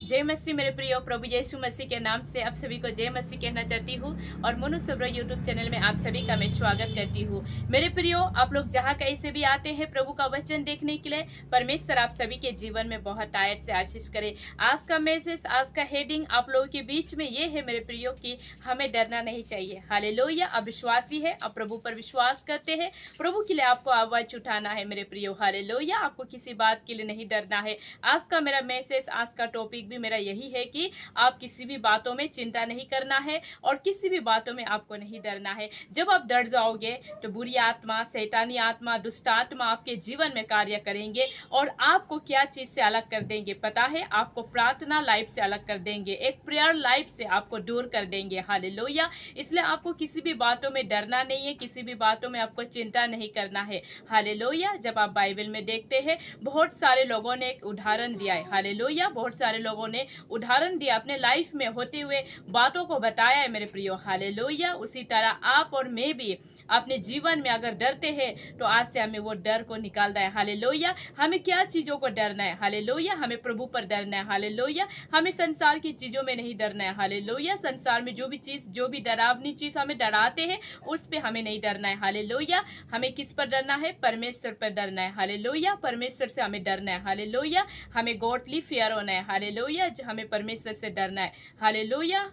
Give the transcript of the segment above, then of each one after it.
जय मसीह मेरे प्रियो, प्रभु यीशु मसीह के नाम से आप सभी को जय मसीह कहना चाहती हूँ और मनु सब्र यूट्यूब चैनल में आप सभी का मैं स्वागत करती हूँ। मेरे प्रियो, आप लोग जहाँ कहीं से भी आते हैं प्रभु का वचन देखने के लिए, परमेश्वर आप सभी के जीवन में बहुत आयत से आशीष करे। आज का मैसेज, आज का हेडिंग आप लोगों के बीच में ये है मेरे प्रियो कि हमें डरना नहीं चाहिए। हालेलुया। आप विश्वासी है, आप प्रभु पर विश्वास करते हैं, प्रभु के लिए आपको आवाज उठाना है मेरे प्रियो। हालेलुया। आपको किसी बात के लिए नहीं डरना है। आज का मेरा मैसेज, आज का टॉपिक भी मेरा यही है कि आप किसी भी बातों में चिंता नहीं करना है और किसी भी बातों में आपको नहीं डरना है। जब आप डर जाओगे तो बुरी आत्मा, शैतानी आत्मा, दुष्ट आत्मा आपके जीवन में कार्य करेंगे और आपको क्या चीज से अलग कर देंगे पता है? आपको प्रार्थना लाइफ से अलग कर देंगे, एक प्रेयर लाइफ से आपको दूर कर देंगे। हालेलुया। इसलिए आपको किसी भी बातों में डरना नहीं है, किसी भी बातों में आपको चिंता नहीं करना है। हालेलुया। जब आप बाइबल में देखते हैं बहुत सारे लोगों ने एक उदाहरण दिया है। हालेलुया। बहुत सारे लोगों ने उदाहरण दिया, अपने लाइफ में होते हुए बातों को बताया है मेरे प्रियो। हालेलुया। उसी तरह आप और मैं भी अपने जीवन में अगर डरते हैं तो आज से हमें वो डर को निकालना है। हालेलुया। हमें क्या चीजों को डरना है? हालेलुया। हमें प्रभु पर डरना है। हालेलुया। हमें संसार की चीजों में नहीं डरना है। हालेलुया। संसार में जो भी चीज, जो भी डरावनी चीज हमें डराते हैं उस पे हमें नहीं डरना है। हालेलुया। हमें किस पर डरना है? परमेश्वर पर डरना है। हालेलुया। परमेश्वर से हमें डरना है। हालेलुया। हमें गॉडली फियर होना है। हालेलुया। हमें परमेश्वर से डरना है। हालेलुया।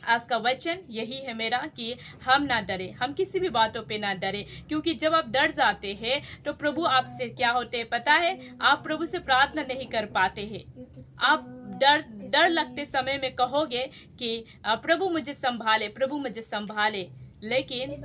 आज का वचन यही है मेरा कि हम ना डरे, हम किसी भी बातों पे ना डरे, क्योंकि जब आप डर जाते हैं तो प्रभु आपसे क्या होते हैं पता है? आप प्रभु से प्रार्थना नहीं कर पाते हैं। आप डर लगते समय में कहोगे कि प्रभु मुझे संभाले, प्रभु मुझे संभाले, लेकिन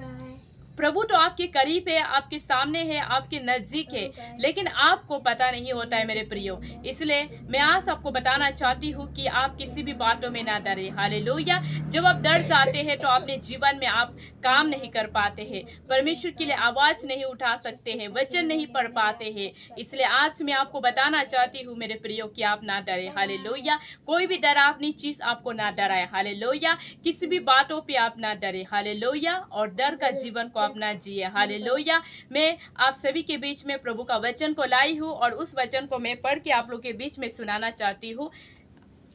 प्रभु तो आपके करीब है, आपके सामने है, आपके नजदीक है, लेकिन आपको पता नहीं होता है मेरे प्रियो। इसलिए मैं आज आपको बताना चाहती हूँ कि आप किसी भी बातों में ना डरे। हालेलुया। जब आप डर जाते हैं तो अपने जीवन में आप काम नहीं कर पाते हैं, परमेश्वर के लिए आवाज नहीं उठा सकते हैं, वचन नहीं पढ़ पाते हैं। इसलिए आज मैं आपको बताना चाहती हूँ मेरे प्रियो कि आप ना डरे। हालेलुया। कोई भी डरावनी चीज आपको ना डराए। हालेलुया। किसी भी बातों पे आप ना डरे। हालेलुया। और डर का जीवन को अपना जिए। हालेलुया। मैं आप सभी के बीच में प्रभु का वचन को लाई हूँ और उस वचन को मैं पढ़ के आप लोग के बीच में सुनाना चाहती हूँ।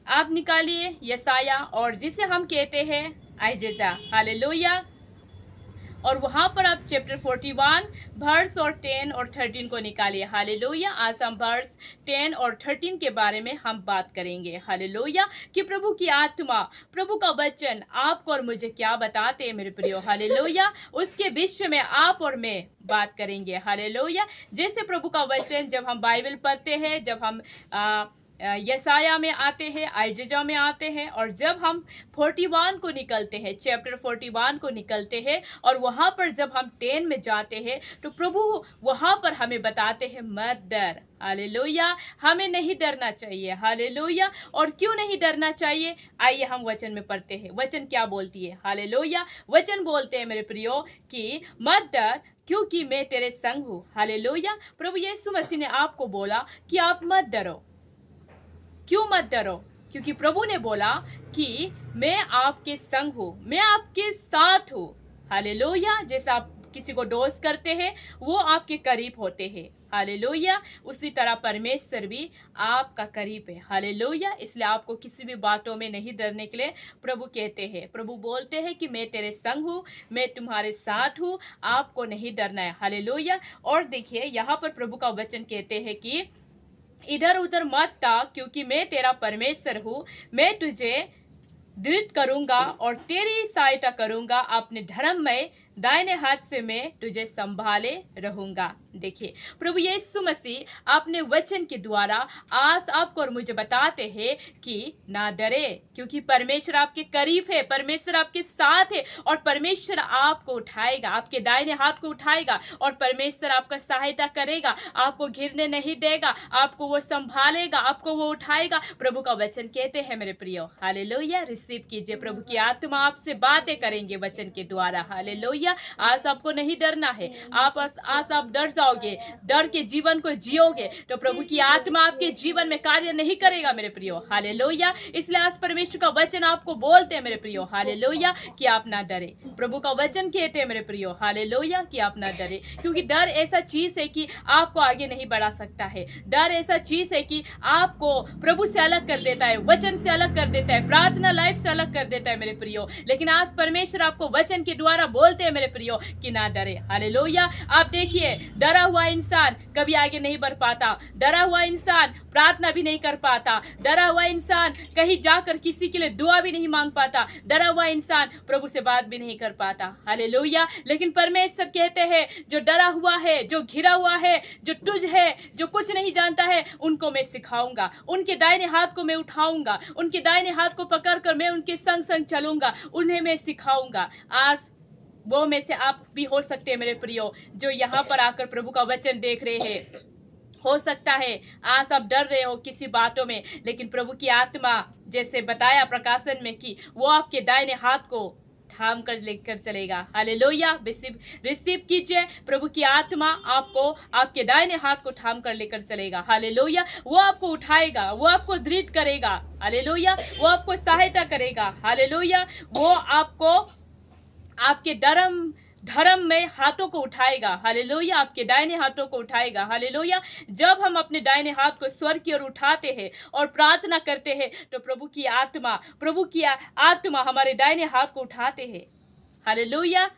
आप निकालिए यसाया, और जिसे हम कहते हैं आइजेजा। हालेलुया। और वहां पर आप चैप्टर 41 वर्स और 10 और 13 को निकालिए। हालेलुया। आज हम वर्स 10 और 13 के बारे में हम बात करेंगे। हालेलुया। कि प्रभु की आत्मा, प्रभु का वचन आपको और मुझे क्या बताते हैं मेरे प्रियो। हालेलुया। उसके विषय में आप और मैं बात करेंगे। हालेलुया। जैसे प्रभु का वचन जब हम बाइबल पढ़ते हैं, जब हम यसाया में आते हैं, आइजेजा में आते हैं, और जब हम 41 को निकलते हैं, चैप्टर 41 को निकलते हैं, और वहां पर जब हम 10 में जाते हैं तो प्रभु वहां पर हमें बताते हैं मत डर। हालेलुया। हमें नहीं डरना चाहिए। हालेलुया। और क्यों नहीं डरना चाहिए? आइए हम वचन में पढ़ते हैं। वचन क्या बोलती है? हालेलुया। वचन बोलते हैं मेरे प्रियो कि मत डर, क्योंकि मैं तेरे संग हूँ। हालेलुया। प्रभु यीशु मसीह ने आपको बोला कि आप मत डरो। क्यों मत डरो? क्योंकि प्रभु ने बोला कि मैं आपके संग हूँ, मैं आपके साथ हूँ। हालेलुया। जैसे आप किसी को डोज करते हैं वो आपके करीब होते हैं। हालेलुया। उसी तरह परमेश्वर भी आपका करीब है। हालेलुया। इसलिए आपको किसी भी बातों में नहीं डरने के लिए प्रभु कहते हैं, प्रभु बोलते हैं कि मैं तेरे संग हूँ, मैं तुम्हारे साथ हूँ, आपको नहीं डरना है। हालेलुया। और देखिए यहाँ पर प्रभु का वचन कहते हैं कि इधर उधर मत ताक, क्योंकि मैं तेरा परमेश्वर हूँ, मैं तुझे दृढ़ करूंगा और तेरी सहायता करूंगा, अपने धर्म में दाहिने हाथ से मैं तुझे संभाले रहूंगा। देखिए प्रभु यीशु मसीह अपने वचन के द्वारा आज आपको और मुझे बताते हैं कि ना डरे, क्योंकि परमेश्वर आपके करीब है, परमेश्वर आपके साथ है, और परमेश्वर आपको उठाएगा, आपके दाहिने हाथ को उठाएगा, और परमेश्वर आपका सहायता करेगा, आपको घिरने नहीं देगा, आपको वो संभालेगा, आपको वो उठाएगा। प्रभु का वचन कहते हैं मेरे प्रियो। हालेलुया। रिसीव कीजिए, प्रभु की आत्मा आपसे बातें करेंगे वचन के द्वारा। हालेलुया। हालेलुया। आज आपको नहीं डरना है, आज आप डर जाओगे, डर के जीवन को जियोगे तो प्रभु की आत्मा आपके जीवन में कार्य नहीं करेगा मेरे प्रियो, हालेलुया। इसलिए आज परमेश्वर का वचन आपको बोलते हैं मेरे प्रियो, हालेलुया, कि आप ना डरे। प्रभु का वचन कहते हैं मेरे प्रियो, हालेलुया, कि आप ना डरे, क्योंकि डर ऐसा चीज है कि आपको आगे नहीं बढ़ा सकता है। डर ऐसा चीज है कि आपको प्रभु से अलग कर देता है, वचन से अलग कर देता है, प्रार्थना लाइफ से अलग कर देता है मेरे प्रियो। लेकिन आज परमेश्वर आपको वचन के द्वारा बोलते हैं मेरे प्रियो कि ना डरे, हालेलुया। आप देखिए, डरा हुआ इंसान कभी आगे नहीं बढ़ पाता, डरा हुआ इंसान प्रार्थना भी नहीं कर पाता, डरा हुआ इंसान कहीं जाकर किसी के लिए दुआ भी नहीं मांग पाता, डरा हुआ इंसान प्रभु से बात भी नहीं कर पाता, हालेलुया। लेकिन परमेश्वर कहते हैं जो डरा हुआ है, जो घिरा हुआ है, जो तुझ है, जो कुछ नहीं जानता है, उनको मैं सिखाऊंगा, उनके दाहिने हाथ को मैं उठाऊंगा, उनके दाहिने हाथ को पकड़कर मैं उनके संग संग चलूंगा, उन्हें मैं सिखाऊंगा। आज वो में से आप भी हो सकते हैं मेरे प्रियो जो यहाँ पर आकर प्रभु का वचन देख रहे हैं। हो सकता है आज आप डर रहे हो किसी बातों में, लेकिन प्रभु की आत्मा जैसे बताया प्रकाशन में कि वो आपके दाहिने हाथ को थाम कर लेकर चलेगा, हालेलुया। रिसीव कीजिए, प्रभु की आत्मा आपको आपके दाहिने हाथ को थाम कर लेकर चलेगा, हालेलुया। वो आपको उठाएगा, वो आपको दृढ़ करेगा, हालेलुया। वो आपको सहायता करेगा, हालेलुया। वो आपको आपके धर्म में हाथों को उठाएगा, हालेलुया, आपके दाहिने हाथों को उठाएगा, हालेलुया। जब हम अपने दाहिने हाथ को स्वर्ग की ओर उठाते हैं और प्रार्थना करते हैं तो प्रभु की आत्मा हमारे दाहिने हाथ को उठाते हैं, हालेलुया।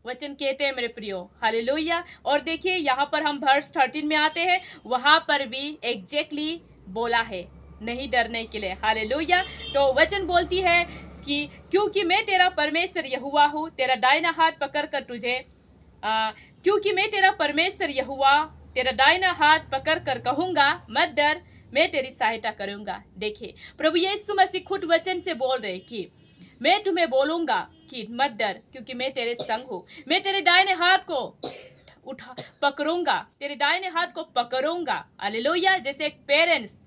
वचन कहते हैं मेरे प्रियो, हालेलुया। और देखिए यहाँ पर हम वर्स 13 में आते हैं, वहां पर भी एग्जैक्टली बोला है नहीं डरने के लिए, हालेलुया। तो वचन बोलती है कि क्योंकि मैं तेरा परमेश्वर यहोवा हूँ, तेरा दाहिना हाथ पकड़कर तुझे क्योंकि मैं तेरा परमेश्वर यहोवा तेरा दाहिना हाथ पकड़कर कहूंगा मत डर, मैं तेरी सहायता करूंगा। देखिए प्रभु यीशु मसीह खुद वचन से बोल रहे कि मैं तुम्हें बोलूंगा कि मत डर, क्योंकि मैं तेरे संग हूँ, मैं तेरे दाहिने हाथ को पकड़ूंगा, तेरे दाहिने हाथ को पकड़ूंगा, हालेलुया। जैसे एक पेरेंट्स,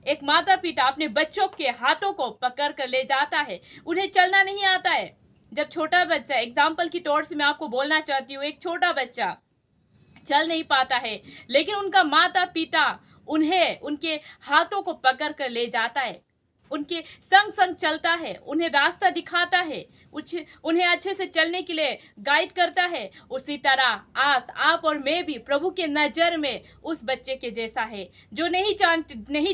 एक माता पिता अपने बच्चों के हाथों को पकड़ कर ले जाता है, उन्हें चलना नहीं आता है। जब छोटा बच्चा, एग्जाम्पल की तौर से मैं आपको बोलना चाहती हूँ, एक छोटा बच्चा चल नहीं पाता है, लेकिन उनका माता पिता उन्हें उनके हाथों को पकड़ कर ले जाता है, उनके संग संग चलता है, उन्हें रास्ता दिखाता है, उन्हें अच्छे से चलने के लिए गाइड करता है। उसी तरह आज आप और मैं भी प्रभु के नजर में उस बच्चे के जैसा है जो नहीं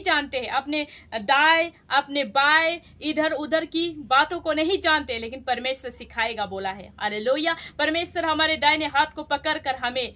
जानते हैं, अपने दाएं अपने बाएं इधर उधर की बातों को नहीं जानते, लेकिन परमेश्वर सिखाएगा बोला है, हालेलुया। परमेश्वर हमारे दाहिने हाथ को पकड़कर हमें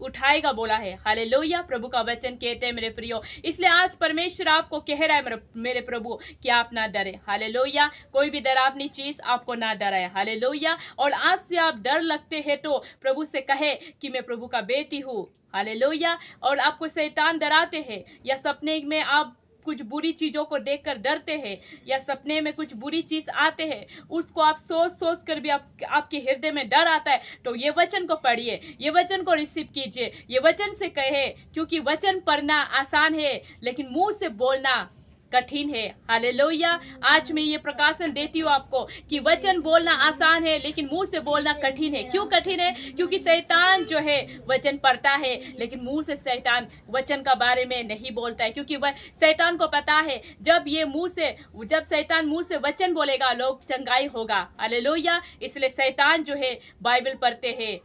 उठाएगा बोला है, हालेलुया। प्रभु का वचन कहते हैं मेरे प्रियो। इसलिए आज परमेश्वर आपको कह रहा है मेरे प्रभु कि आप ना डरे, हालेलुया। कोई भी डरावनी चीज आपको ना डराए, हालेलुया। और आज से आप डर लगते हैं तो प्रभु से कहे कि मैं प्रभु का बेटी हूँ, हालेलुया। और आपको शैतान डराते हैं या सपने में आप कुछ बुरी चीजों को देखकर डरते हैं या सपने में कुछ बुरी चीज आते हैं, उसको आप सोच कर भी आपके हृदय में डर आता है, तो ये वचन को पढ़िए, ये वचन को रिसीव कीजिए, ये वचन से कहे, क्योंकि वचन पढ़ना आसान है लेकिन मुंह से बोलना कठिन है, हालेलुया। आज मैं ये प्रकाशन देती हूँ आपको कि वचन बोलना आसान है लेकिन मुंह से बोलना कठिन है। क्यों कठिन है? क्योंकि शैतान जो है वचन पढ़ता है लेकिन मुंह से शैतान वचन का बारे में नहीं बोलता है, क्योंकि वह शैतान को पता है जब शैतान मुंह से वचन बोलेगा लोग चंगाई होगा, हालेलुया। इसलिए शैतान जो है बाइबल पढ़ते हैं,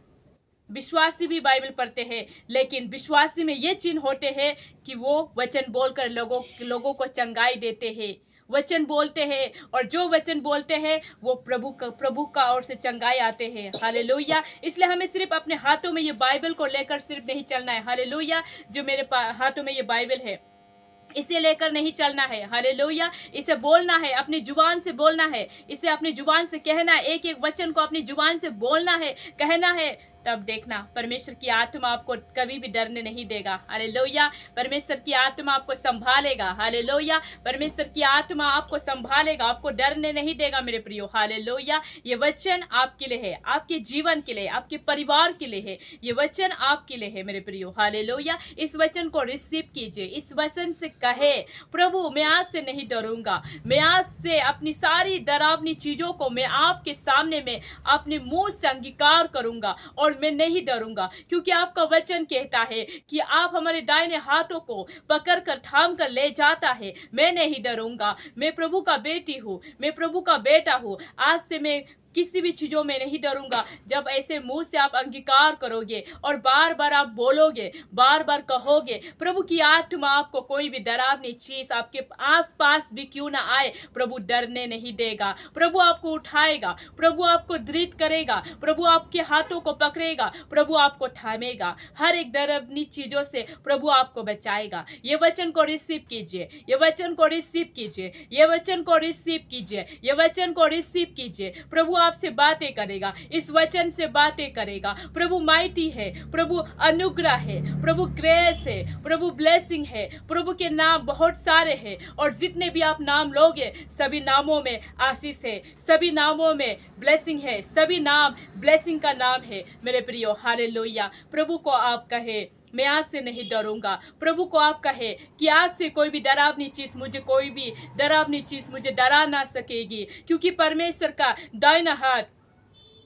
विश्वासी भी बाइबल पढ़ते हैं, लेकिन विश्वासी में ये चिन्ह होते हैं कि वो वचन बोलकर लोगों को चंगाई देते हैं, वचन बोलते हैं, और जो वचन बोलते हैं वो प्रभु का ओर से चंगाई आते हैं, हालेलुया। इसलिए हमें सिर्फ अपने हाथों में ये बाइबल को लेकर सिर्फ नहीं चलना है, हालेलुया। जो मेरे हाथों में ये बाइबल है इसे लेकर नहीं चलना है, हालेलुया। इसे बोलना है, अपनी जुबान से बोलना है, इसे अपनी जुबान से कहना है, एक एक वचन को अपनी जुबान से बोलना है, कहना है, तब देखना परमेश्वर की आत्मा आपको कभी भी डरने नहीं देगा। हालेलुया। परमेश्वर की आत्मा आपको संभालेगा। हालेलुया। परमेश्वर की आत्मा आपको संभालेगा, आपको डरने नहीं देगा मेरे प्रियो। हालेलुया। ये वचन आपके लिए है, आपके जीवन के लिए, आपके परिवार के लिए है। ये वचन आपके लिए है मेरे प्रियो। हालेलुया। इस वचन को रिसीव कीजिए। इस वचन से कहे, प्रभु मैं आज से नहीं डरूंगा, मैं आज से अपनी सारी डरावनी चीजों को मैं आपके सामने में अपने मुंह से अंगीकार करूंगा और मैं नहीं डरूंगा, क्योंकि आपका वचन कहता है कि आप हमारे दाहिने हाथों को पकड़ कर थाम कर ले जाता है। मैं नहीं डरूंगा, मैं प्रभु का बेटी हूँ, मैं प्रभु का बेटा हूँ। आज से मैं किसी भी चीजों में नहीं डरूंगा। जब ऐसे मुंह से आप अंगीकार करोगे और बार बार आप बोलोगे, बार बार कहोगे, प्रभु की आत्मा आपको कोई भी डरावनी चीज आपके आसपास भी क्यों ना आए, प्रभु डरने नहीं देगा। प्रभु आपको उठाएगा, प्रभु आपको दृढ़ करेगा, प्रभु आपके हाथों को पकड़ेगा, प्रभु आपको थामेगा। हर एक डरावनी चीजों से प्रभु आपको बचाएगा। ये वचन को रिसीव कीजिए, ये वचन को रिसीव कीजिए, ये वचन को रिसीव कीजिए, ये वचन को रिसीव कीजिए। प्रभु आपसे बातें करेगा, इस वचन से बातें करेगा। प्रभु माइटी है, प्रभु अनुग्रह है, प्रभु ग्रेस है, प्रभु ब्लेसिंग है। प्रभु के नाम बहुत सारे हैं और जितने भी आप नाम लोगे सभी नामों में आशीष है, सभी नामों में ब्लेसिंग है, सभी नाम ब्लेसिंग का नाम है मेरे प्रियो। हालेलुया। प्रभु को आप कहे, मैं आज से नहीं डरूंगा। प्रभु को आप कहे कि आज से कोई भी डरावनी चीज मुझे डरा ना सकेगी, क्योंकि परमेश्वर का दाहिना हाथ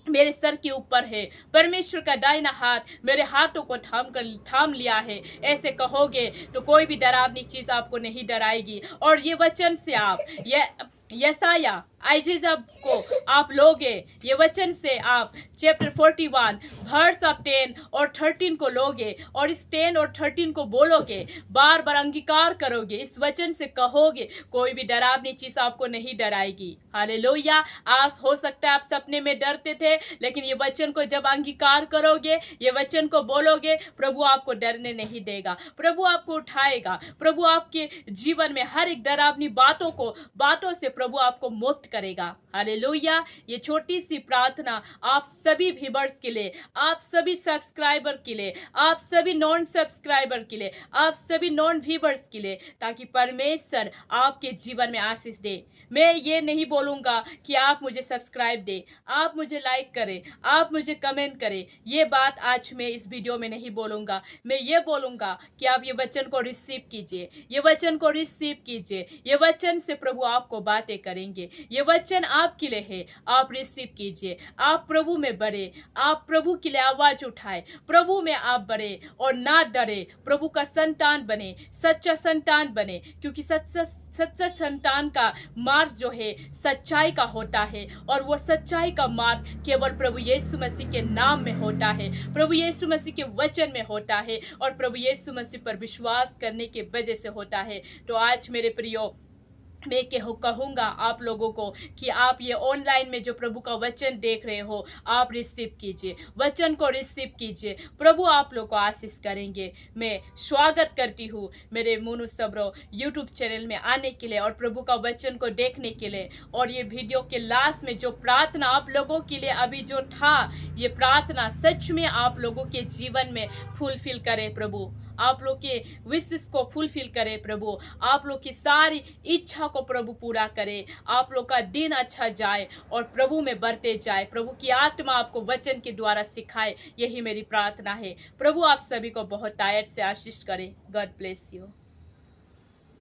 मेरे सर के ऊपर है। परमेश्वर का दाहिना हाथ मेरे हाथों को थाम लिया है। ऐसे कहोगे तो कोई भी डरावनी चीज आपको नहीं डराएगी। और ये वचन से आप यसाया आइजेजा को आप लोगे, ये वचन से आप चैप्टर 41 वर्स 10 और 13 को लोगे और इस 10 और 13 को बोलोगे, बार बार अंगीकार करोगे, इस वचन से कहोगे, कोई भी डरावनी चीज आपको नहीं डराएगी। हालेलुया। आज हो सकता है आप सपने में डरते थे, लेकिन ये वचन को जब अंगीकार करोगे, ये वचन को बोलोगे, प्रभु आपको डरने नहीं देगा। प्रभु आपको उठाएगा। प्रभु आपके जीवन में हर एक डरावनी बातों से प्रभु आपको मुक्त करेगा। हालेलुया। ये छोटी सी प्रार्थना आप सभी व्यूअर्स के लिए, आप सभी सब्सक्राइबर के लिए, आप सभी नॉन सब्सक्राइबर के लिए, आप सभी नॉन व्यूअर्स के लिए, ताकि परमेश्वर आपके जीवन में आशीष दे। मैं ये नहीं बोलूंगा कि आप मुझे सब्सक्राइब दे, आप मुझे लाइक करें, आप मुझे कमेंट करें। ये बात आज मैं इस वीडियो में नहीं बोलूंगा। मैं ये बोलूंगा कि आप ये वचन को रिसीव कीजिए, ये वचन को रिसीव कीजिए। ये वचन से प्रभु आपको बातें करेंगे। ये वचन आपके लिए है, आप रिसीव कीजिए। आप प्रभु में बढ़े, आप प्रभु के लिए आवाज उठाए, प्रभु में आप बढ़े और ना डरे। प्रभु का संतान बने, सच्चा संतान बने, क्योंकि सच्चा संतान का मार्ग जो है सच्चाई का होता है, और वो सच्चाई का मार्ग केवल प्रभु यीशु मसीह के नाम में होता है, प्रभु यीशु मसीह के वचन में होता है, और प्रभु यीशु मसीह पर विश्वास करने के वजह से होता है। तो आज मेरे प्रियो, मैं कहूँगा आप लोगों को कि आप ये ऑनलाइन में जो प्रभु का वचन देख रहे हो, आप रिसीव कीजिए, वचन को रिसीव कीजिए। प्रभु आप लोग को आशीष करेंगे। मैं स्वागत करती हूँ मेरे मुनु सबरो यूट्यूब चैनल में आने के लिए और प्रभु का वचन को देखने के लिए। और ये वीडियो के लास्ट में जो प्रार्थना आप लोगों के लिए अभी जो था, ये प्रार्थना सच में आप लोगों के जीवन में फुलफिल करे प्रभु, आप लोग के विशेष को फुलफिल करे प्रभु, आप लोग की सारी इच्छा को प्रभु पूरा करे, आप लोग का दिन अच्छा जाए और प्रभु में बढ़ते जाए। प्रभु की आत्मा आपको वचन के द्वारा सिखाए, यही मेरी प्रार्थना है। प्रभु आप सभी को बहुत तायत से आशीष करे। God bless you.